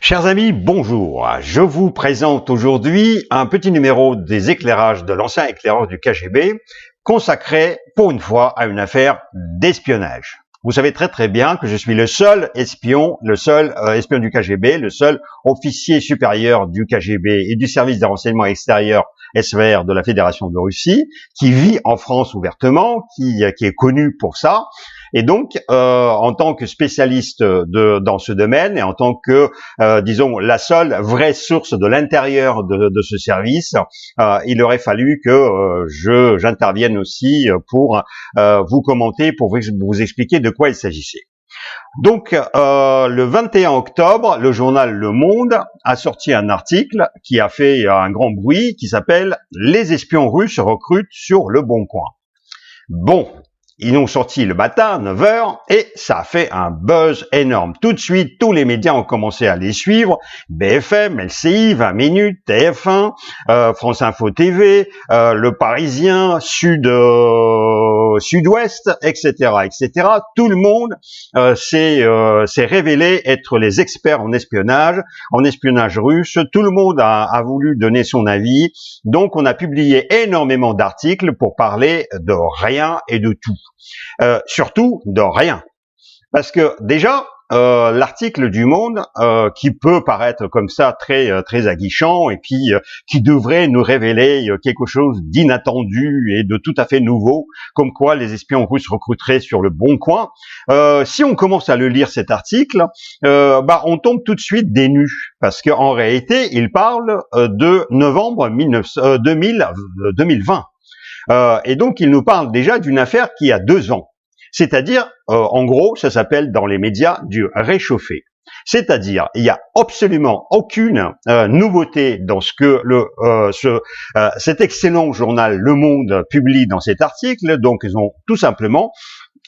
Chers amis, bonjour. Je vous présente aujourd'hui un petit numéro des éclairages de l'ancien éclaireur du KGB consacré pour une fois à une affaire d'espionnage. Vous savez très bien que je suis le seul espion du KGB, le seul officier supérieur du KGB et du service des renseignements extérieurs SVR de la Fédération de Russie, qui vit en France ouvertement, qui est connu pour ça. Et donc, en tant que spécialiste dans ce domaine et en tant que, disons, la seule vraie source de l'intérieur de ce service, il aurait fallu que j'intervienne aussi pour vous commenter, pour vous expliquer de quoi il s'agissait. Donc, le 21 octobre, le journal Le Monde a sorti un article qui a fait un grand bruit, qui s'appelle « Les espions russes recrutent sur Le Bon Coin ». Bon, ils l'ont sorti le matin, 9h, et ça a fait un buzz énorme. Tout de suite, tous les médias ont commencé à les suivre. BFM, LCI, 20 minutes, TF1, France Info TV, Le Parisien, Sud-Ouest, etc., etc. Tout le monde s'est révélé être les experts en espionnage russe. Tout le monde a voulu donner son avis. Donc, on a publié énormément d'articles pour parler de rien et de tout. Surtout de rien. Parce que déjà, l'article du Monde, qui peut paraître comme ça très aguichant et puis qui devrait nous révéler quelque chose d'inattendu et de tout à fait nouveau, comme quoi les espions russes recruteraient sur Le Bon Coin, si on commence à le lire cet article, on tombe tout de suite des nues, parce qu'en réalité, il parle de novembre 2020. Et donc, il nous parle déjà d'une affaire qui a 2 ans. C'est-à-dire, en gros, ça s'appelle dans les médias du réchauffé. C'est-à-dire, il n'y a absolument aucune nouveauté dans ce que cet excellent journal Le Monde publie dans cet article. Donc, ils ont tout simplement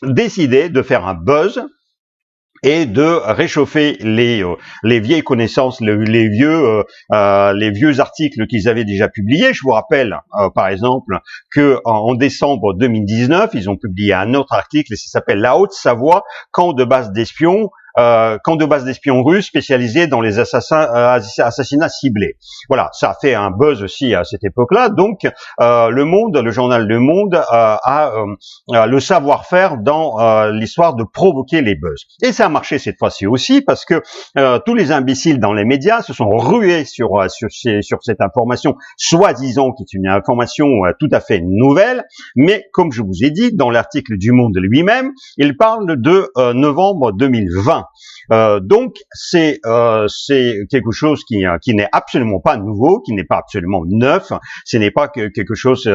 décidé de faire un buzz et de réchauffer les vieilles connaissances, les vieux articles qu'ils avaient déjà publiés. Je vous rappelle, par exemple, que en décembre 2019, ils ont publié un autre article, et ça s'appelle La Haute-Savoie, camp de base d'espions russes spécialisés dans les assassinats ciblés. Voilà, ça a fait un buzz aussi à cette époque-là. Donc, le journal Le Monde a le savoir-faire dans l'histoire de provoquer les buzz. Et ça a marché cette fois-ci aussi, parce que tous les imbéciles dans les médias se sont rués sur cette information, soi-disant qui est une information tout à fait nouvelle. Mais comme je vous ai dit, dans l'article du Monde lui-même, il parle de novembre 2020. Donc c'est quelque chose qui n'est absolument pas nouveau, qui n'est pas absolument neuf. Ce n'est pas quelque chose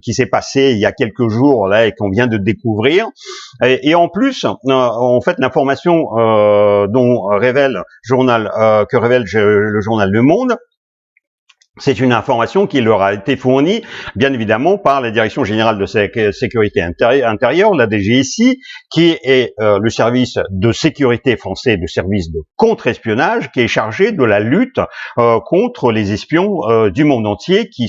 qui s'est passé il y a quelques jours là et qu'on vient de découvrir. Et en plus, en fait, l'information que révèle le journal Le Monde, c'est une information qui leur a été fournie, bien évidemment, par la Direction Générale de Sécurité Intérieure, la DGSI, qui est le service de sécurité français, le service de contre-espionnage, qui est chargé de la lutte contre les espions du monde entier qui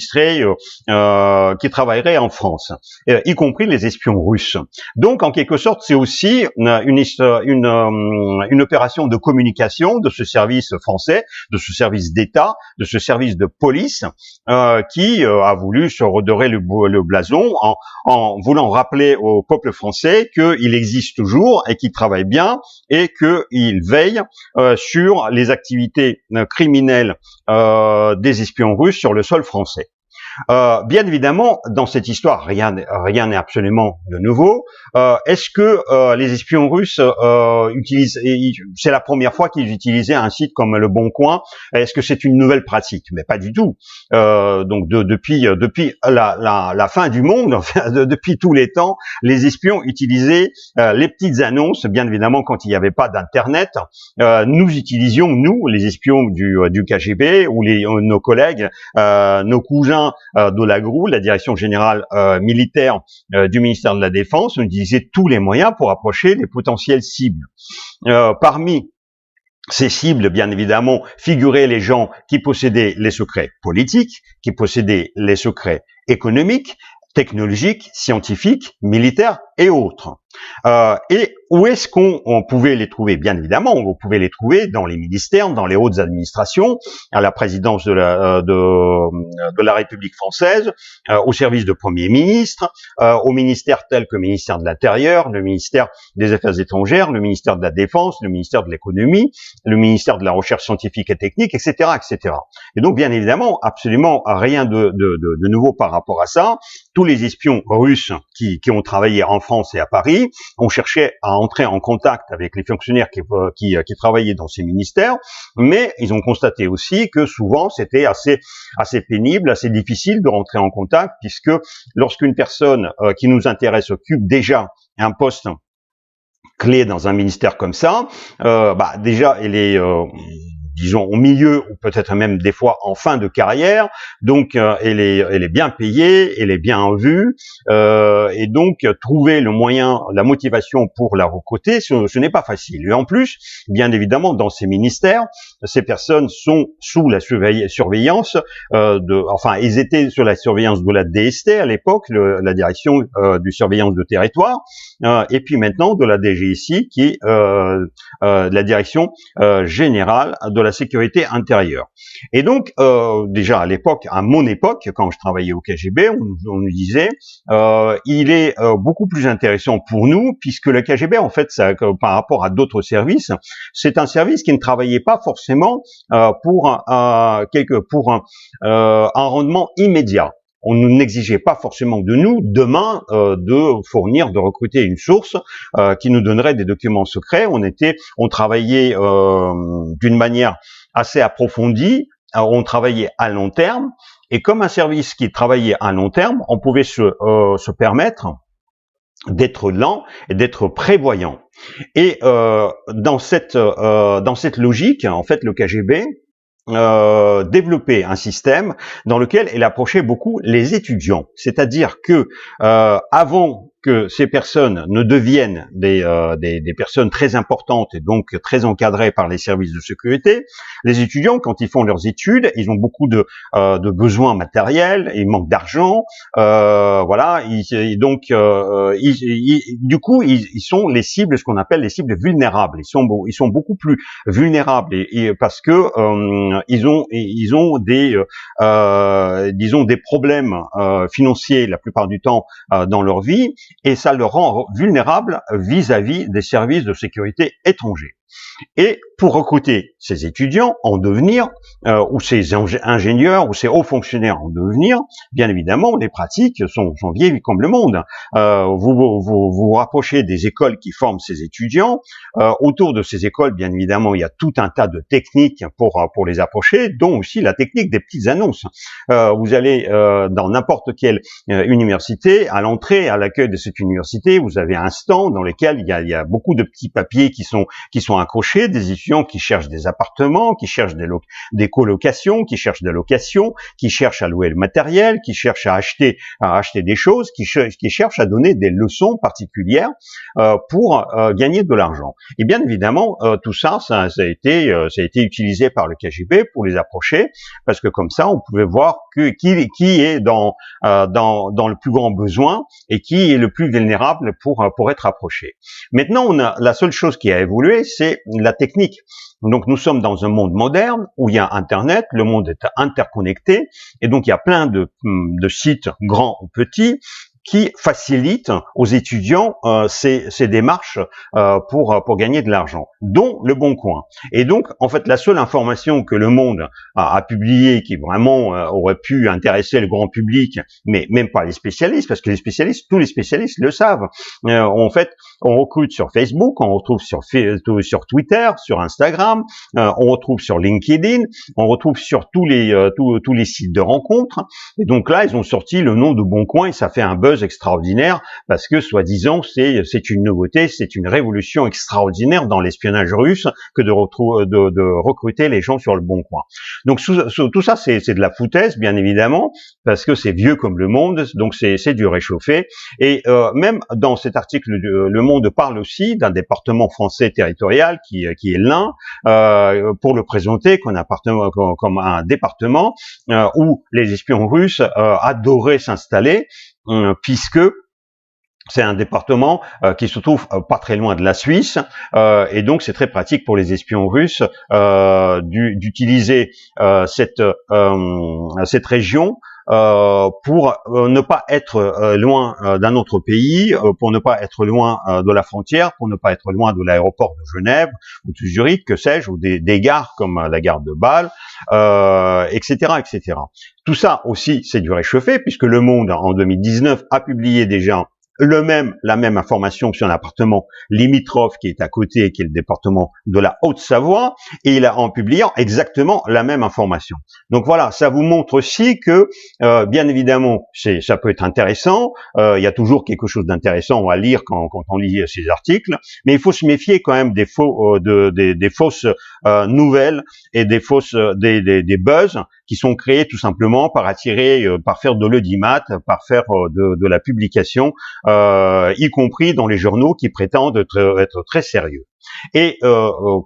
travailleraient en France, y compris les espions russes. Donc, en quelque sorte, c'est aussi une opération de communication de ce service français, de ce service d'État, de ce service de police, qui a voulu se redorer le blason en voulant rappeler au peuple français qu'il existe toujours et qu'il travaille bien et qu'il veille sur les activités criminelles des espions russes sur le sol français. Bien évidemment, dans cette histoire, rien n'est absolument de nouveau. Est-ce que les espions russes c'est la première fois qu'ils utilisaient un site comme Le Bon Coin? Est-ce que c'est une nouvelle pratique? Mais pas du tout. Donc depuis la fin du monde, depuis tous les temps, les espions utilisaient les petites annonces. Bien évidemment, quand il n'y avait pas d'internet, nous utilisions, nous, les espions du KGB ou nos collègues, nos cousins de la GRU, la Direction Générale Militaire du ministère de la Défense, on utilisait tous les moyens pour approcher les potentielles cibles. Parmi ces cibles, bien évidemment, figuraient les gens qui possédaient les secrets politiques, qui possédaient les secrets économiques, technologiques, scientifiques, militaires et autres. Et où est-ce qu'on pouvait les trouver? Bien évidemment, on pouvait les trouver dans les ministères, dans les hautes administrations, à la présidence de la République française, au service de Premier ministre, aux ministères tels que le ministère de l'Intérieur, le ministère des Affaires étrangères, le ministère de la Défense, le ministère de l'Économie, le ministère de la Recherche scientifique et technique, etc., etc. Et donc, bien évidemment, absolument rien de nouveau par rapport à ça. Tous les espions russes qui ont travaillé en France et à Paris ont cherché à entrer en contact avec les fonctionnaires qui travaillaient dans ces ministères, mais ils ont constaté aussi que souvent c'était assez pénible, assez difficile de rentrer en contact, puisque lorsqu'une personne qui nous intéresse occupe déjà un poste clé dans un ministère comme ça, déjà elle est disons au milieu ou peut-être même des fois en fin de carrière, donc elle est bien payée, elle est bien vue, et donc trouver le moyen, la motivation pour la recruter, ce n'est pas facile. Et en plus, bien évidemment, dans ces ministères, ces personnes sont sous la surveillance ils étaient sur la surveillance de la DST à l'époque, la direction du surveillance de territoire, et puis maintenant de la DGSI qui est la direction générale de la sécurité intérieure. Et donc, déjà à l'époque, à mon époque, quand je travaillais au KGB, on nous disait, il est beaucoup plus intéressant pour nous, puisque le KGB, en fait, par rapport à d'autres services, c'est un service qui ne travaillait pas forcément pour un rendement immédiat. On n'exigeait pas forcément de nous demain de recruter une source qui nous donnerait des documents secrets. On travaillait d'une manière assez approfondie, on travaillait à long terme, et comme un service qui travaillait à long terme, on pouvait se permettre d'être lent et d'être prévoyant. Et dans cette logique, en fait, le KGB développer un système dans lequel elle approchait beaucoup les étudiants. C'est-à-dire que avant que ces personnes ne deviennent des personnes très importantes et donc très encadrées par les services de sécurité, les étudiants, quand ils font leurs études, ils ont beaucoup de besoins matériels, ils manquent d'argent, du coup, ils sont les cibles, ce qu'on appelle les cibles vulnérables. Ils sont beaucoup plus vulnérables parce que ils ont des problèmes financiers la plupart du temps dans leur vie, et ça le rend vulnérable vis-à-vis des services de sécurité étrangers. Et pour recruter ces étudiants en devenir, ou ces ingénieurs, ou ces hauts fonctionnaires en devenir, bien évidemment, les pratiques sont vieilles comme le monde. Vous rapprochez des écoles qui forment ces étudiants. Autour de ces écoles, bien évidemment, il y a tout un tas de techniques pour les approcher, dont aussi la technique des petites annonces. Vous allez dans n'importe quelle université, à l'entrée, à l'accueil de cette université, vous avez un stand dans lequel il y a beaucoup de petits papiers qui sont accrochés, des étudiants qui cherchent des appartements, qui cherchent des colocations, qui cherchent des locations, qui cherchent à louer le matériel, qui cherchent à acheter des choses, qui cherchent à donner des leçons particulières pour gagner de l'argent. Et bien évidemment, tout ça a été utilisé par le KGB pour les approcher, parce que comme ça, on pouvait voir qui est dans le plus grand besoin et qui est le plus vulnérable pour être approché. Maintenant, la seule chose qui a évolué, c'est la technique. Donc nous sommes dans un monde moderne où il y a Internet, le monde est interconnecté, et donc il y a plein de sites grands ou petits qui facilitent aux étudiants ces démarches pour gagner de l'argent, dont Le Bon Coin. Et donc, en fait, la seule information que Le Monde a publiée qui vraiment aurait pu intéresser le grand public, mais même pas les spécialistes, parce que tous les spécialistes le savent. En fait, on recrute sur Facebook, on retrouve sur Twitter, sur Instagram, on retrouve sur LinkedIn, on retrouve sur tous les sites de rencontres. Et donc là, ils ont sorti le nom de Bon Coin et ça fait un buzz extraordinaire parce que, soi-disant, c'est une nouveauté, c'est une révolution extraordinaire dans l'espionnage russe que de recruter les gens sur le Bon Coin. Donc tout ça, c'est de la foutaise, bien évidemment, parce que c'est vieux comme le monde, donc c'est du réchauffé. Et même dans cet article, Le Monde parle aussi d'un département français territorial qui est l'Ain, pour le présenter comme un département où les espions russes adoraient s'installer, puisque C'est un département qui se trouve pas très loin de la Suisse, et donc c'est très pratique pour les espions russes d'utiliser cette région pour ne pas être loin d'un autre pays, pour ne pas être loin de la frontière, pour ne pas être loin de l'aéroport de Genève ou de Zurich, que sais-je, ou des gares comme la gare de Bâle, etc., etc. Tout ça aussi, c'est du réchauffé, puisque Le Monde, en 2019, a publié déjà la même information sur un appartement limitrophe qui est à côté, qui est le département de la Haute-Savoie, et il a en publiant exactement la même information. Donc voilà, ça vous montre aussi que, bien évidemment, ça peut être intéressant, il y a toujours quelque chose d'intéressant à lire quand on lit ces articles, mais il faut se méfier quand même des fausses nouvelles et des buzz qui sont créés tout simplement par attirer, par faire de l'audimat, par faire de la publication, y compris dans les journaux qui prétendent être très sérieux. Et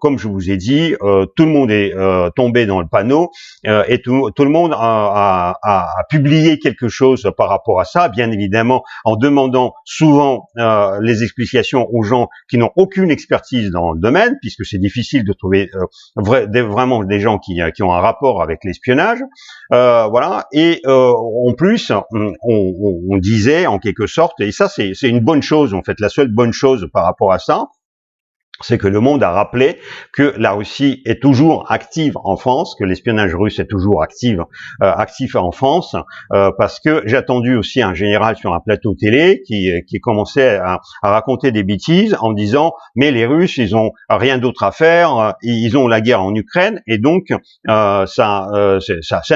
comme je vous ai dit, tout le monde est tombé dans le panneau et tout le monde a publié quelque chose par rapport à ça, bien évidemment en demandant souvent les explications aux gens qui n'ont aucune expertise dans le domaine, puisque c'est difficile de trouver vraiment des gens qui ont un rapport avec l'espionnage. Voilà. Et en plus, on disait en quelque sorte, et ça c'est une bonne chose en fait, la seule bonne chose par rapport à ça, c'est que Le Monde a rappelé que la Russie est toujours active en France, que l'espionnage russe est toujours actif en France, parce que j'ai attendu aussi un général sur un plateau télé qui commençait à raconter des bêtises en disant mais les Russes ils ont rien d'autre à faire, ils ont la guerre en Ukraine et donc ça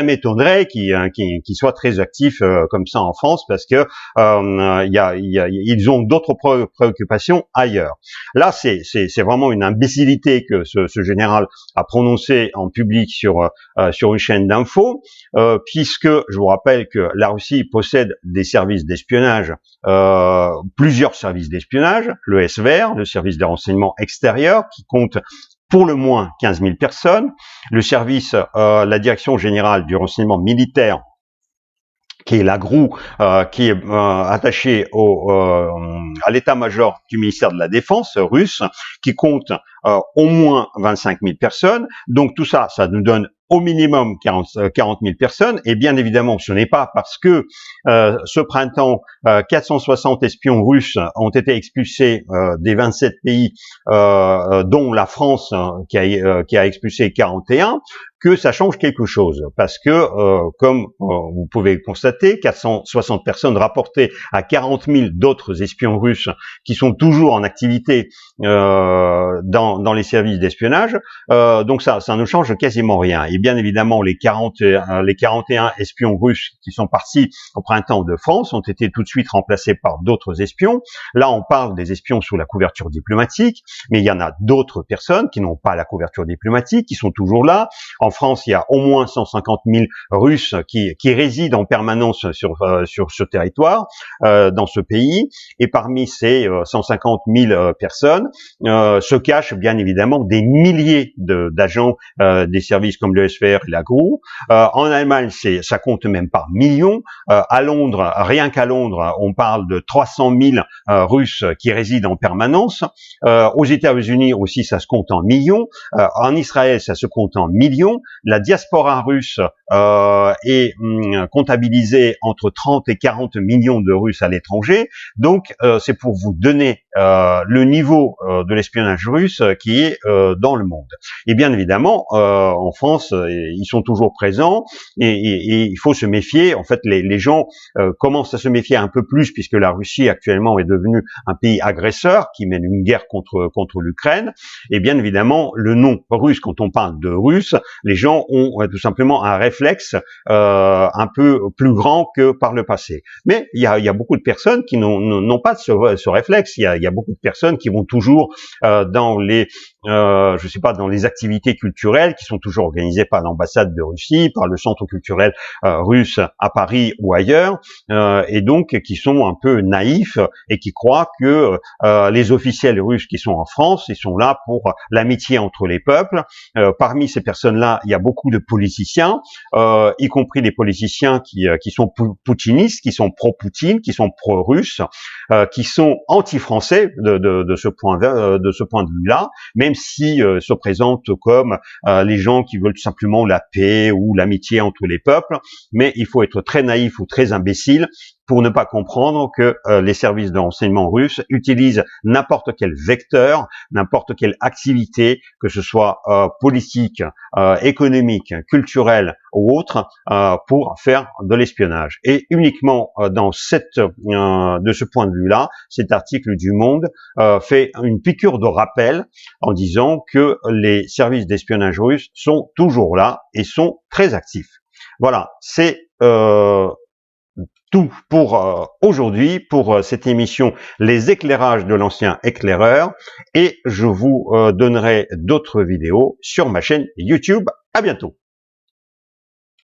m'étonnerait qu'ils soient très actifs comme ça en France parce que ils ont d'autres préoccupations ailleurs. Là c'est vraiment une imbécilité que ce général a prononcé en public sur une chaîne d'infos, puisque je vous rappelle que la Russie possède des services d'espionnage, plusieurs services d'espionnage, le SVR, le service des renseignements extérieurs, qui compte pour le moins 15 000 personnes, le service, la direction générale du renseignement militaire, qui est la GRU, qui est attachée à l'état-major du ministère de la Défense russe, qui compte au moins 25 000 personnes. Donc tout ça, ça nous donne au minimum 40 000 personnes. Et bien évidemment, ce n'est pas parce que ce printemps, 460 espions russes ont été expulsés des 27 pays, dont la France qui a expulsé 41, que ça change quelque chose, parce que, comme vous pouvez le constater, 460 personnes rapportées à 40 000 d'autres espions russes qui sont toujours en activité dans les services d'espionnage, donc ça ne change quasiment rien. Et bien évidemment, les 41 espions russes qui sont partis au printemps de France ont été tout de suite remplacés par d'autres espions. Là, on parle des espions sous la couverture diplomatique, mais il y en a d'autres personnes qui n'ont pas la couverture diplomatique, qui sont toujours là. En France, il y a au moins 150 000 Russes qui résident en permanence sur ce territoire, dans ce pays. Et parmi ces 150 000 personnes, se cachent bien évidemment des milliers d'agents des services comme le SVR et la GRU. En Allemagne, ça compte même pas millions. À Londres, rien qu'à Londres, on parle de 300 000 Russes qui résident en permanence. Aux États-Unis aussi, ça se compte en millions. En Israël, ça se compte en millions. La diaspora russe est comptabilisée entre 30 et 40 millions de Russes à l'étranger. Donc, c'est pour vous donner le niveau de l'espionnage russe qui est dans le monde. Et bien évidemment, en France, ils sont toujours présents et il faut se méfier. En fait, les gens commencent à se méfier un peu plus puisque la Russie actuellement est devenue un pays agresseur qui mène une guerre contre l'Ukraine. Et bien évidemment, le nom russe, quand on parle de russe, les gens ont tout simplement un réflexe un peu plus grand que par le passé. Mais il y a beaucoup de personnes qui n'ont pas ce réflexe. Il y a beaucoup de personnes qui vont toujours dans les je sais pas, dans les activités culturelles qui sont toujours organisées par l'ambassade de Russie, par le centre culturel russe à Paris ou ailleurs, et donc qui sont un peu naïfs et qui croient que les officiels russes qui sont en France, ils sont là pour l'amitié entre les peuples. Parmi ces personnes-là, il y a beaucoup de politiciens, y compris des politiciens qui sont poutinistes, qui sont pro-Poutine, qui sont pro-russes, qui sont anti-français de ce point de vue-là, même si se présentent comme les gens qui veulent tout simplement la paix ou l'amitié entre les peuples. Mais il faut être très naïf ou très imbécile pour ne pas comprendre que les services de renseignement russes utilisent n'importe quel vecteur, n'importe quelle activité, que ce soit politique, économique, culturelle ou autre, pour faire de l'espionnage. Et uniquement de ce point de vue-là, cet article du Monde fait une piqûre de rappel en disant que les services d'espionnage russes sont toujours là et sont très actifs. Voilà, c'est tout pour aujourd'hui, pour cette émission Les éclairages de l'ancien éclaireur, et je vous donnerai d'autres vidéos sur ma chaîne YouTube. À bientôt.